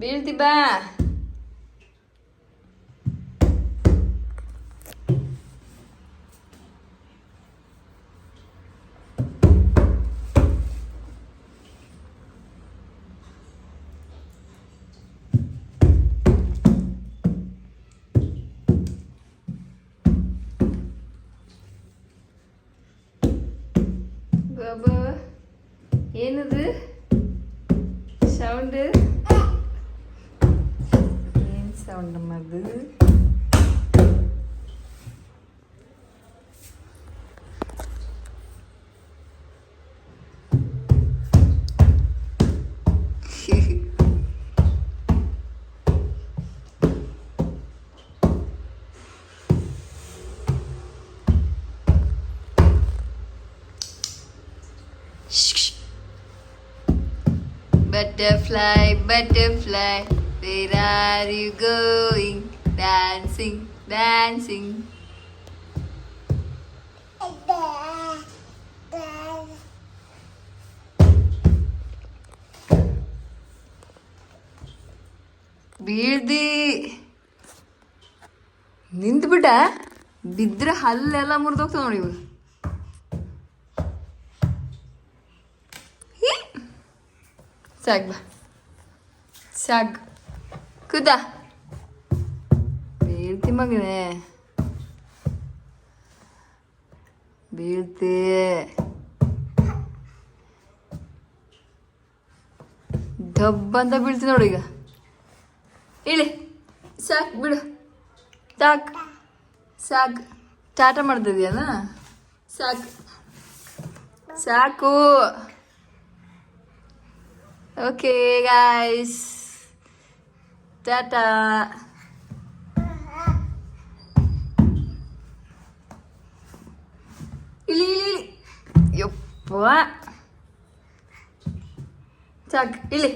ಬೀಳ್ತಿ ಬಾ. ಬಾಬಾ ಏನದು ಸೌಂಡ್? ಏನು ಸೌಂಡ್ ಅದು? Butterfly, butterfly, where are you going? Dancing, dancing. ಬೀಳ್ದಿ ನಿಂತ್ಬಿಟ್ಟ, ಬಿದ್ರೆ ಹಲ್ಲೆಲ್ಲ ಮುರಿದೋಗ್ತಾವ ನೋಡಿ ಇವು. ಸಾಕ್ ಬಾ, ಸಾಕ್ ಕೂತ. ಬೀಳ್ತಿ ಮಗನೇ, ಬೀಳ್ತಿ. ಡಬ್ಬ ಅಂತ ಬೀಳ್ತಿ ನೋಡಿ ಈಗ. ಇಳಿ, ಸಾಕ್ ಬಿಡು, ಸಾಕ್ ಸಾಕ್. ಟಾಟಾ ಮಾಡ್ತಿದ್ಯಲ್ಲ, ಸಾಕು ಸಾಕು. Okay guys, Tata. ಇಳಿ ಇಳಿ ಇಳಿ, ಯಪ್ಪ ಸಾಕು, ಇಳಿ.